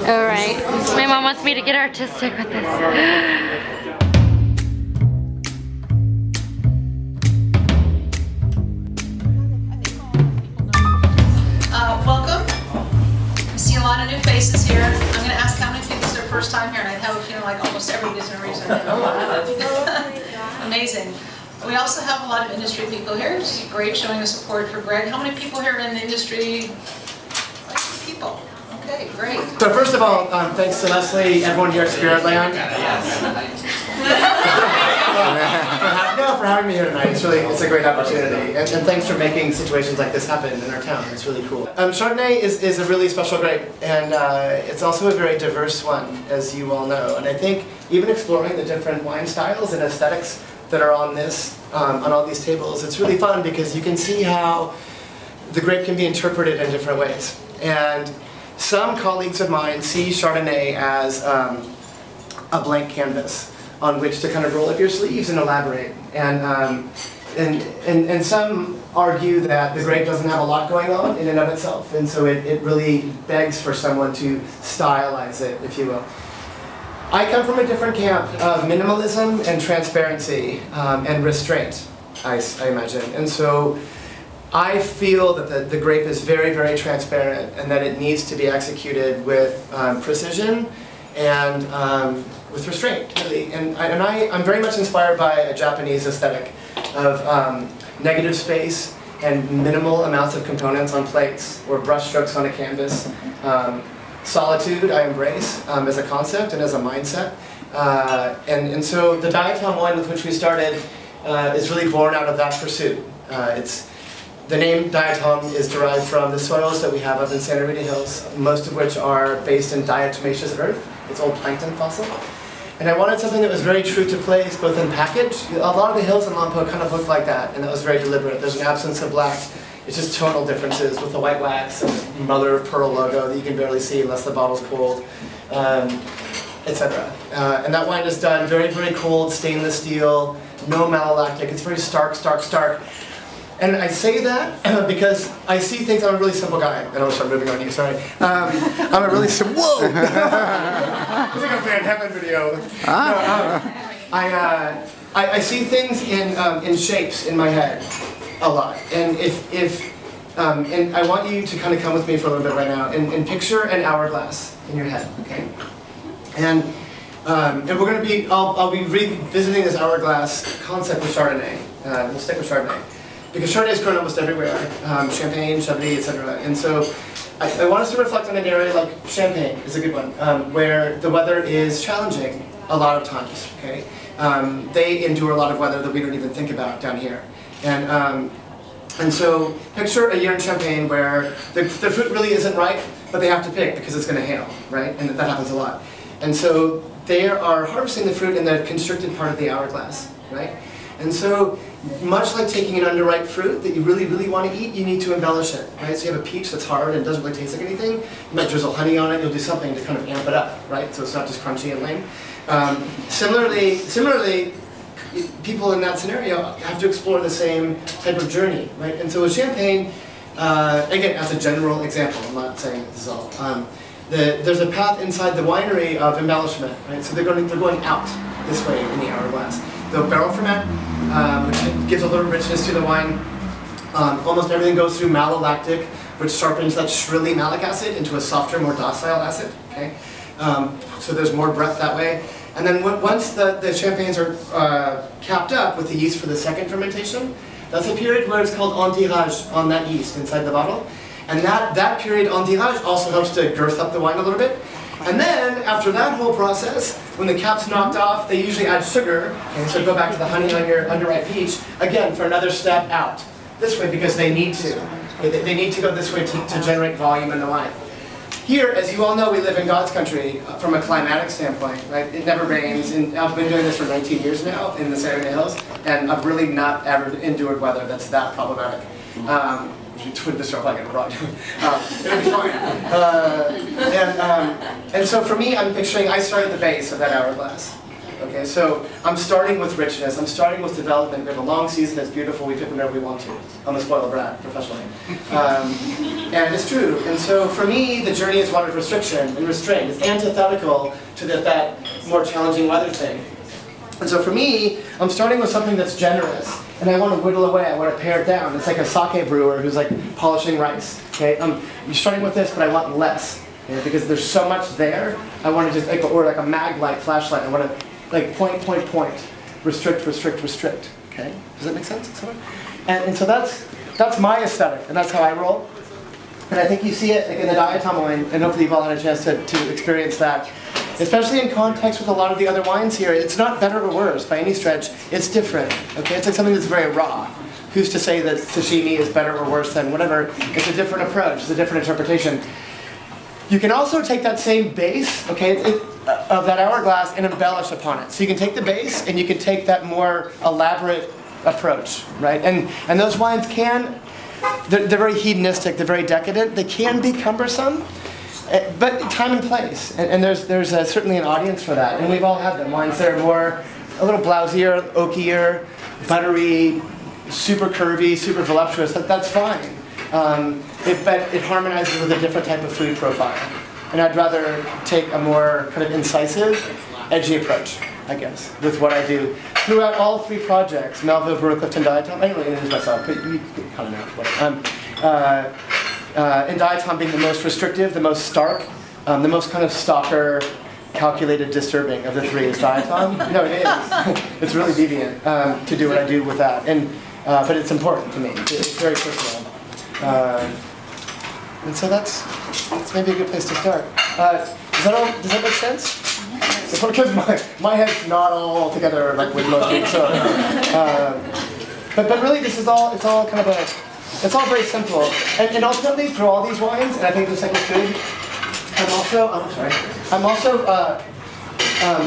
Alright. My mom wants me to get artistic with this. Welcome. I see a lot of new faces here. I'm going to ask how many people it's their first time here, and I have a feeling like almost everybody's in a reason. Amazing. We also have a lot of industry people here. It's great showing the support for Greg. How many people here in the industry? Like people. Okay, great. So first of all, thanks to Leslie, everyone here at Spiritland. For having me here tonight. It's a great opportunity, and thanks for making situations like this happen in our town. It's really cool. Chardonnay is a really special grape, and it's also a very diverse one, as you all know. And I think even exploring the different wine styles and aesthetics that are on all these tables, it's really fun because you can see how the grape can be interpreted in different ways. And some colleagues of mine see Chardonnay as a blank canvas on which to kind of roll up your sleeves and elaborate. And some argue that the grape doesn't have a lot going on in and of itself, and so it really begs for someone to stylize it, if you will. I come from a different camp of minimalism and transparency and restraint, I imagine. And so I feel that the grape is very, very transparent and that it needs to be executed with precision and with restraint, really. And I'm very much inspired by a Japanese aesthetic of negative space and minimal amounts of components on plates or brush strokes on a canvas. Solitude I embrace as a concept and as a mindset. And so the diatom wine with which we started is really born out of that pursuit. The name diatom is derived from the soils that we have up in Santa Rita Hills, most of which are based in diatomaceous earth. It's old plankton fossil. And I wanted something that was very true to place, both in package. A lot of the hills in Lompoc kind of look like that, and that was very deliberate. There's an absence of black. It's just tonal differences with the white wax and the mother of pearl logo that you can barely see unless the bottle's cold, etc. And that wine is done very, very cold, stainless steel, no malolactic. It's very stark, stark, stark. And I say that because I see things. I'm a really simple guy. And I'm going to start moving on you, sorry. I'm a really simple. Whoa! It's like a Van Heaven video. No, I see things in shapes in my head a lot. And and I want you to kind of come with me for a little bit right now and picture an hourglass in your head, okay? And we're going to be. I'll be revisiting this hourglass concept with Chardonnay. We'll stick with Chardonnay. Because Chardonnay is grown almost everywhere, Champagne, Chablis, etc. And so I want us to reflect on an area like Champagne is a good one, where the weather is challenging a lot of times, okay? They endure a lot of weather that we don't even think about down here. And so picture a year in Champagne where the fruit really isn't ripe, but they have to pick because it's going to hail, right? And that happens a lot. And so they are harvesting the fruit in the constricted part of the hourglass, right? And so, much like taking an underripe fruit that you really, really want to eat, you need to embellish it, right? So you have a peach that's hard and doesn't really taste like anything. You might drizzle honey on it. You'll do something to kind of amp it up, right? So it's not just crunchy and lame. Similarly, people in that scenario have to explore the same type of journey, right? And so with Champagne, again, as a general example, I'm not saying this is all. There's a path inside the winery of embellishment, right? So they're going out this way in the hourglass. They'll barrel ferment, which gives a little richness to the wine. Almost everything goes through malolactic, which sharpens that shrilly malic acid into a softer, more docile acid. Okay, so there's more breadth that way. And then once the champagnes are capped up with the yeast for the second fermentation, that's a period where it's called entirage on that yeast inside the bottle. And that period entirage also helps to girth up the wine a little bit. And then, after that whole process, when the cap's knocked off, they usually add sugar. Okay, so go back to the honey on your underripe peach, again, for another step out. This way, because they need to. They need to go this way to generate volume in the wine. Here, as you all know, we live in God's country from a climatic standpoint, right? It never rains, and I've been doing this for 19 years now in the Santa Rita Hills, and I've really not ever endured weather that's that problematic. If you twin this up like a rod, it'll be fine. And so for me, I'm picturing, I start at the base of that hourglass. Okay, so I'm starting with richness, I'm starting with development. We have a long season, it's beautiful, we pick whenever we want to. I'm a spoiled brat, professionally. And it's true. And so for me, the journey is one of restriction and restraint. It's antithetical to that more challenging weather thing. And so for me, I'm starting with something that's generous, and I want to whittle away, I want to pare it down. It's like a sake brewer who's like polishing rice. Okay, I'm starting with this, but I want less. Okay? Because there's so much there, I want to just, like, or like a mag light, flashlight, I want to like point, restrict, restrict, restrict. Okay, does that make sense? And so that's my aesthetic, and that's how I roll. And I think you see it like in the diatom wine, and hopefully you've all had a chance to experience that. Especially in context with a lot of the other wines here, it's not better or worse by any stretch, it's different. Okay, it's like something that's very raw. Who's to say that sashimi is better or worse than whatever? It's a different approach, it's a different interpretation. You can also take that same base, okay, of that hourglass and embellish upon it. So you can take the base and you can take that more elaborate approach, right? And those wines they're very hedonistic, they're very decadent, they can be cumbersome. But time and place, and there's certainly an audience for that, and we've all had them. Wines that are a little blousier, oakier, buttery, super curvy, super voluptuous. That's fine. But it harmonizes with a different type of food profile, and I'd rather take a more kind of incisive, edgy approach, I guess, with what I do throughout all three projects: Melville, Brewer, Clifton, Diatom. I don't really introduce myself, but you kind of know. And diatom being the most restrictive, the most stark, the most kind of stalker, calculated, disturbing of the three is diatom. No, it is. It's really deviant to do what I do with that, but it's important to me. It's very personal, and so that's maybe a good place to start. Does that make sense? Because my head's not all together like with most people. So, but really, it's all kind of it's all very simple, and ultimately through all these wines, and I think just like with food,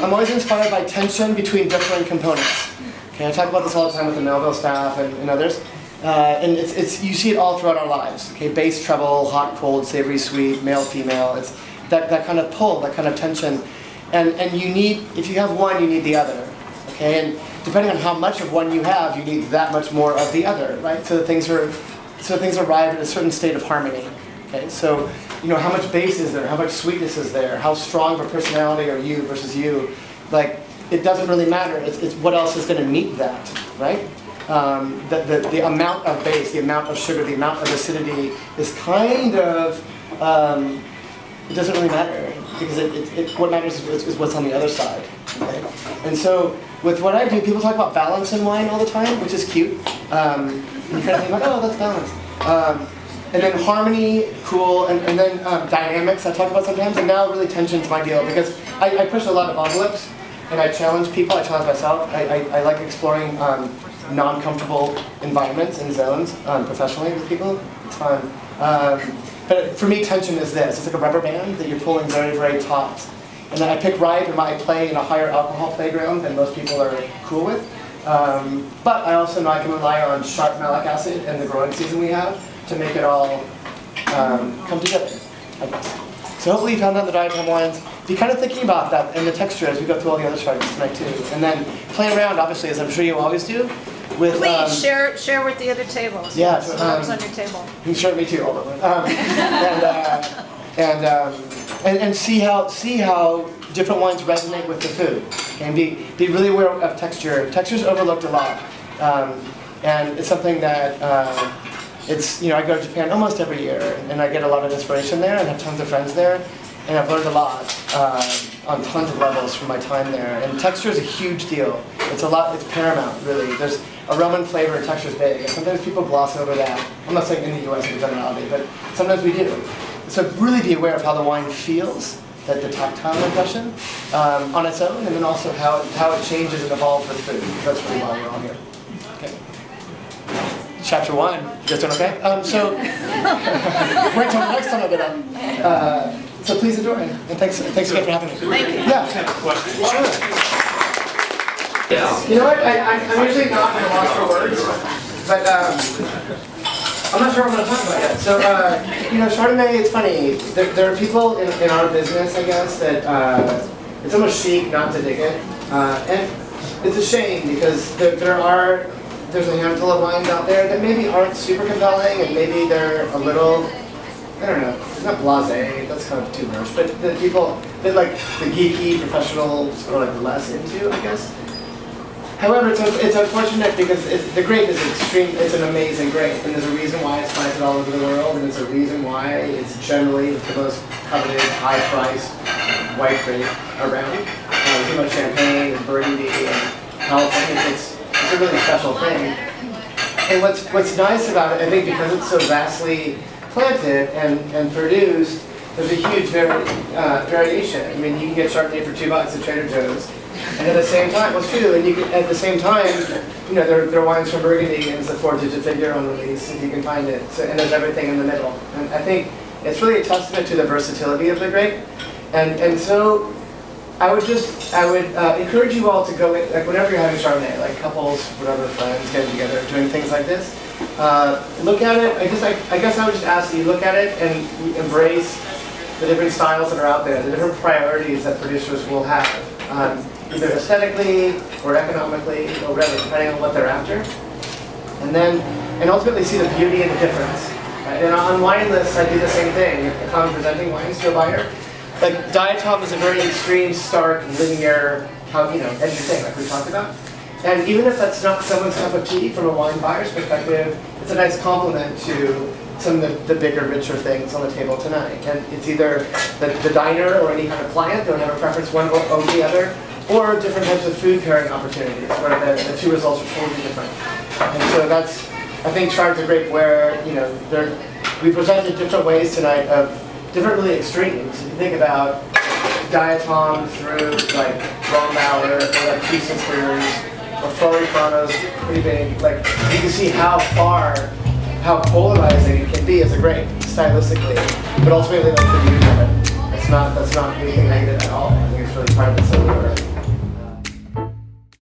I'm always inspired by tension between different components. Okay, I talk about this all the time with the Melville staff and others, and you see it all throughout our lives. Okay, bass, treble, hot, cold, savory, sweet, male, female. It's that kind of pull, that kind of tension, and if you have one, you need the other. Okay, and depending on how much of one you have, you need that much more of the other, right? So things arrive at a certain state of harmony. Okay, so how much bass is there? How much sweetness is there? How strong of a personality are you versus you? Like, it doesn't really matter. It's what else is going to meet that, right? The amount of bass, the amount of sugar, the amount of acidity is kind of it doesn't really matter, because what matters is what's on the other side. Okay? And so with what I do, people talk about balance in wine all the time, which is cute. You kind of think like, oh, that's balance. And then harmony, cool, and then dynamics I talk about sometimes, and now really tension's my deal, because I push a lot of envelopes, and I challenge people, I challenge myself. I like exploring non-comfortable environments and zones professionally with people. It's fun. But for me, tension is this. It's like a rubber band that you're pulling very, very taut. And then I pick right, and I play in a higher alcohol playground than most people are cool with. But I also know I can rely on sharp malic acid and the growing season we have to make it all come together, I guess. So hopefully you found out the diatom wines. Be kind of thinking about that and the texture as we go through all the other chardonnays tonight too. And then play around, obviously, as I'm sure you always do. With, please share with the other tables. Yeah, what's on your table. You can share with me too, all of them. And see how different wines resonate with the food. Okay? And be really aware of texture. Texture's overlooked a lot, and it's something that I go to Japan almost every year, and I get a lot of inspiration there, and have tons of friends there, and I've learned a lot on tons of levels from my time there. And texture is a huge deal. It's paramount, really. There's aroma and flavor, and texture is big, and sometimes people gloss over that. I'm not saying in the U.S. in generality, but sometimes we do. So really be aware of how the wine feels, the tactile impression on its own, and then also how it changes and evolves with food. That's really why we're all here. Okay. Chapter 1. You guys doing okay? Wait till the next time I get up. So please enjoy, and thanks again for having me. Thank you. Yeah. Sure. You know what? I'm usually not at a loss for words, but I'm not sure what I'm going to talk about yet. So, Chardonnay, it's funny. There are people in our business, I guess, that it's almost chic not to dig it. And it's a shame because there's a handful of wines out there that maybe aren't super compelling and maybe they're a little, I don't know, not blasé, that's kind of too much, but the people that like the geeky professionals are like less into, I guess. However, it's unfortunate because the grape is it's an amazing grape, and there's a reason why it's planted all over the world, and there's a reason why it's generally the most coveted, high-priced white grape around. Too much Champagne and Burgundy and California, it's a really special thing. And what's nice about it, I think, because it's so vastly planted and produced, there's a huge variation. I mean, you can get Chardonnay for $2 at Trader Joe's. And at the same time, well, it's true, and at the same time, you know, there are wines from Burgundy, and it's a 4-digit figure on release, if you can find it, so, and there's everything in the middle. And I think it's really a testament to the versatility of the grape. And so, I would encourage you all to go, like whenever you're having Chardonnay, like couples, whatever, friends, getting together, doing things like this, look at it, I guess I would just ask you, look at it and embrace the different styles that are out there, the different priorities that producers will have. Either aesthetically or economically or whatever, depending on what they're after. And ultimately see the beauty and the difference. Right? And on wine lists, I do the same thing. If I'm presenting wines to a buyer, like diatom is a very extreme, stark, linear, edgy thing, like we talked about. And even if that's not someone's cup of tea from a wine buyer's perspective, it's a nice complement to some of the bigger, richer things on the table tonight. And it's either the diner or any kind of client, they don't have a preference one over the other, or different types of food pairing opportunities, where the two results are totally different. And so that's, I think, Chard's a grape where, we presented different ways tonight of different really extremes. If you think about diatom through like Rombauer, or like two sisters, or Floripranos, pretty big. Like, you can see how polarizing it can be as a grape, stylistically, but ultimately that's the beauty of it. That's not anything negative at all. I think it's